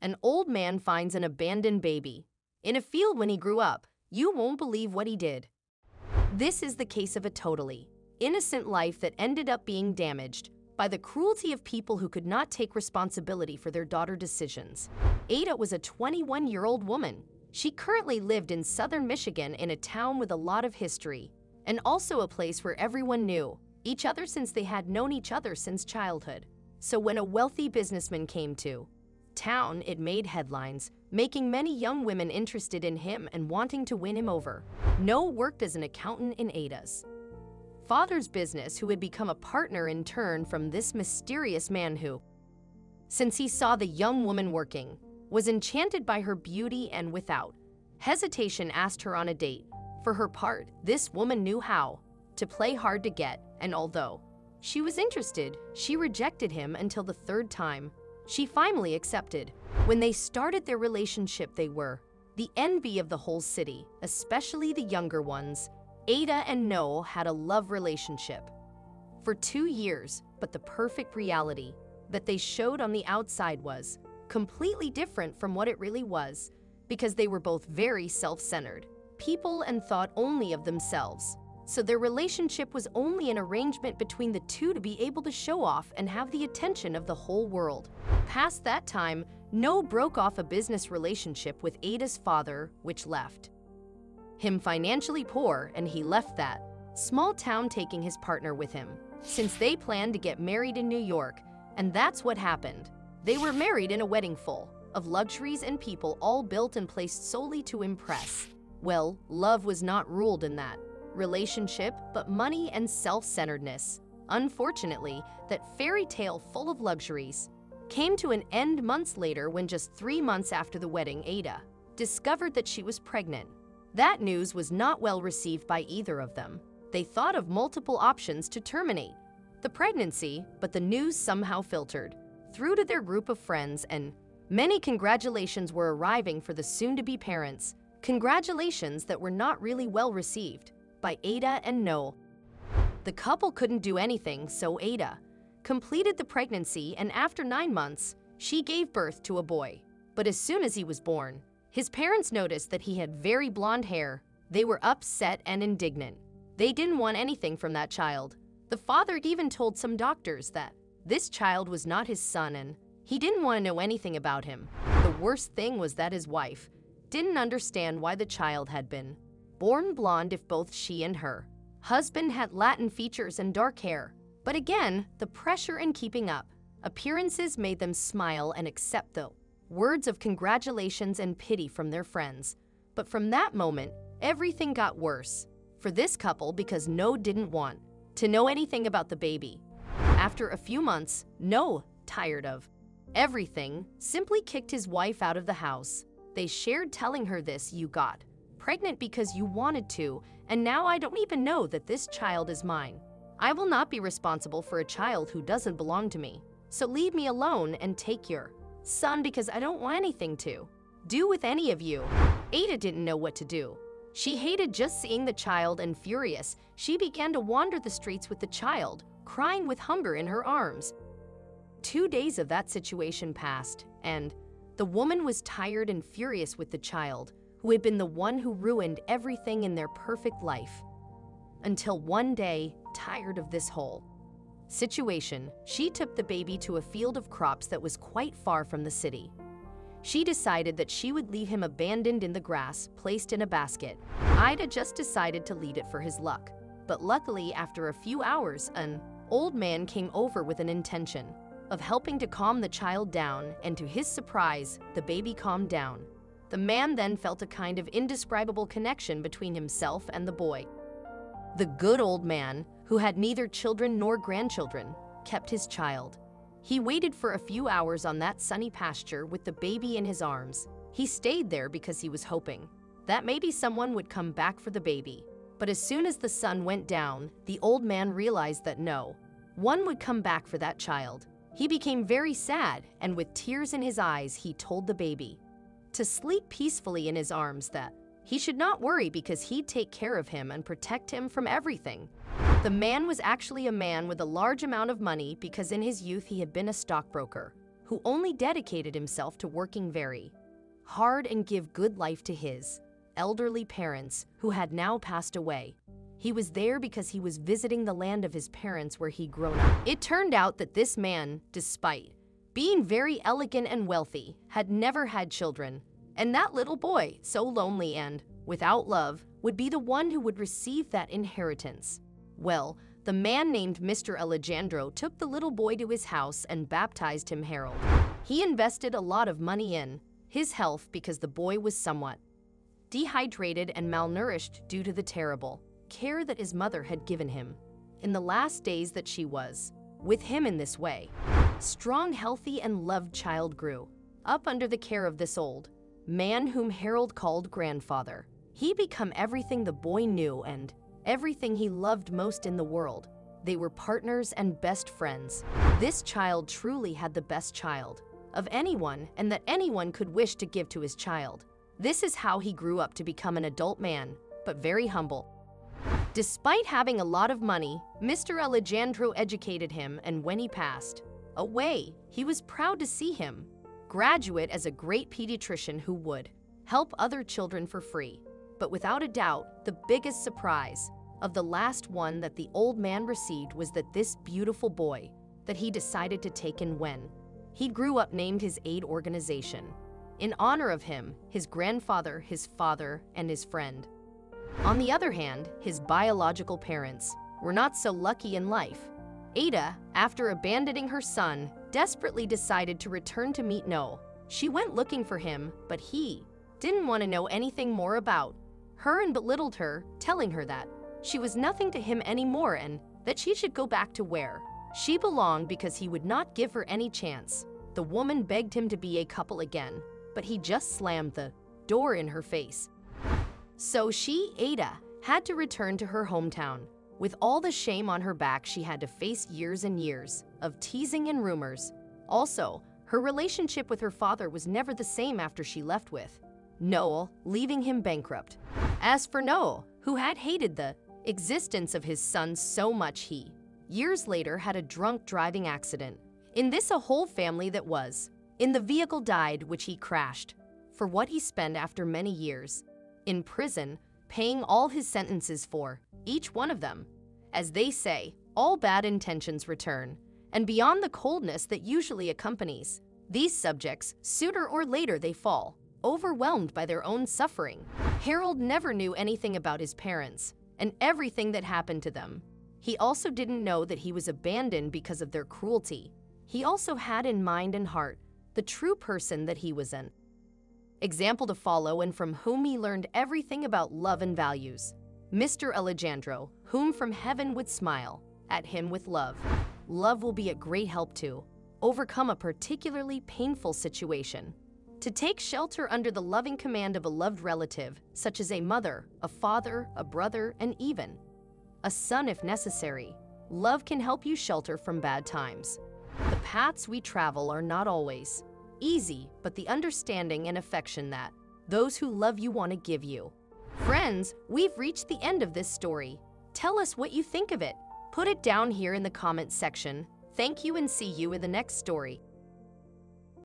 An old man finds an abandoned baby in a field when he grew up. You won't believe what he did. This is the case of a totally innocent life that ended up being damaged by the cruelty of people who could not take responsibility for their daughter's decisions. Ada was a 21-year-old woman. She currently lived in southern Michigan in a town with a lot of history, and also a place where everyone knew each other since they had known each other since childhood. So when a wealthy businessman came to town, it made headlines, making many young women interested in him and wanting to win him over. Noah worked as an accountant in Ada's father's business, who had become a partner in turn from this mysterious man who, since he saw the young woman working, was enchanted by her beauty and without hesitation asked her on a date. For her part, this woman knew how to play hard to get, and although she was interested, she rejected him until the third time she finally accepted. When they started their relationship, they were the envy of the whole city, especially the younger ones. Ada and Noah had a love relationship for 2 years, but the perfect reality that they showed on the outside was completely different from what it really was, because they were both very self-centered people and thought only of themselves. So their relationship was only an arrangement between the two to be able to show off and have the attention of the whole world. Past that time, Noah broke off a business relationship with Ada's father, which left him financially poor, and he left that small town taking his partner with him, since they planned to get married in New York. And that's what happened. They were married in a wedding full of luxuries and people, all built and placed solely to impress. Well, love was not ruled in that relationship, but money and self-centeredness. Unfortunately, that fairy tale full of luxuries came to an end months later, when just 3 months after the wedding, Ada discovered that she was pregnant. That news was not well received by either of them. They thought of multiple options to terminate the pregnancy, but the news somehow filtered through to their group of friends, and many congratulations were arriving for the soon-to-be parents. Congratulations that were not really well received by Ada and Noah. The couple couldn't do anything, so Ada completed the pregnancy, and after 9 months, she gave birth to a boy. But as soon as he was born, his parents noticed that he had very blonde hair. They were upset and indignant. They didn't want anything from that child. The father even told some doctors that this child was not his son, and he didn't want to know anything about him. The worst thing was that his wife didn't understand why the child had been born blonde if both she and her husband had Latin features and dark hair. But again, the pressure in keeping up appearances made them smile and accept the words of congratulations and pity from their friends. But from that moment, everything got worse for this couple, because Noah didn't want to know anything about the baby. After a few months, Noah, tired of everything, simply kicked his wife out of the house. They shared, telling her this: "You got pregnant because you wanted to, and now I don't even know that this child is mine. I will not be responsible for a child who doesn't belong to me. So leave me alone and take your son, because I don't want anything to do with any of you." Ada didn't know what to do. She hated just seeing the child, and furious, she began to wander the streets with the child, crying with hunger in her arms. 2 days of that situation passed, and the woman was tired and furious with the child, who had been the one who ruined everything in their perfect life. Until one day, tired of this whole situation, she took the baby to a field of crops that was quite far from the city. She decided that she would leave him abandoned in the grass, placed in a basket. Ida just decided to leave it for his luck. But luckily, after a few hours, an old man came over with an intention of helping to calm the child down, and to his surprise, the baby calmed down. The man then felt a kind of indescribable connection between himself and the boy. The good old man, who had neither children nor grandchildren, kept his child. He waited for a few hours on that sunny pasture with the baby in his arms. He stayed there because he was hoping that maybe someone would come back for the baby. But as soon as the sun went down, the old man realized that no one would come back for that child. He became very sad, and with tears in his eyes, he told the baby to sleep peacefully in his arms, that he should not worry because he'd take care of him and protect him from everything. The man was actually a man with a large amount of money, because in his youth he had been a stockbroker who who only dedicated himself to working very hard and give good life to his elderly parents who had now passed away. He was there because he was visiting the land of his parents where he'd grown up. It turned out that this man, despite being very elegant and wealthy, had never had children, and that little boy, so lonely and without love, would be the one who would receive that inheritance. Well, the man named Mr. Alejandro took the little boy to his house and baptized him Harold. He invested a lot of money in his health because the boy was somewhat dehydrated and malnourished due to the terrible care that his mother had given him in the last days that she was with him. In this way, strong, healthy, and loved child grew up under the care of this old man whom Harold called grandfather. He became everything the boy knew and everything he loved most in the world. They were partners and best friends. This child truly had the best child of anyone and that anyone could wish to give to his child. This is how he grew up to become an adult man, but very humble. Despite having a lot of money, Mr. Alejandro educated him, and when he passed away, he was proud to see him graduate as a great pediatrician who would help other children for free. But without a doubt, the biggest surprise of the last one that the old man received was that this beautiful boy that he decided to take in when he grew up named his aid organization in honor of him, his grandfather, his father, and his friend. On the other hand, his biological parents were not so lucky in life. Ada, after abandoning her son, desperately decided to return to meet Noah. She went looking for him, but he didn't want to know anything more about her and belittled her, telling her that she was nothing to him anymore and that she should go back to where she belonged because he would not give her any chance. The woman begged him to be a couple again, but he just slammed the door in her face. So she, Ada, had to return to her hometown. With all the shame on her back, she had to face years and years of teasing and rumors. Also, her relationship with her father was never the same after she left with Noah, leaving him bankrupt. As for Noah, who had hated the existence of his son so much, he, years later, had a drunk driving accident. In this, a whole family that was in the vehicle died, which he crashed, for what he spent after many years in prison, paying all his sentences for each one of them. As they say, all bad intentions return, and beyond the coldness that usually accompanies these subjects, sooner or later they fall, overwhelmed by their own suffering. Harold never knew anything about his parents and everything that happened to them. He also didn't know that he was abandoned because of their cruelty. He also had in mind and heart the true person that he was an example to follow and from whom he learned everything about love and values. Mr. Alejandro, whom from heaven would smile at him with love. Love will be a great help to overcome a particularly painful situation, to take shelter under the loving command of a loved relative, such as a mother, a father, a brother, and even a son if necessary. Love can help you shelter from bad times. The paths we travel are not always easy, but the understanding and affection that those who love you want to give you. Friends, we've reached the end of this story. Tell us what you think of it. Put it down here in the comments section. Thank you and see you in the next story.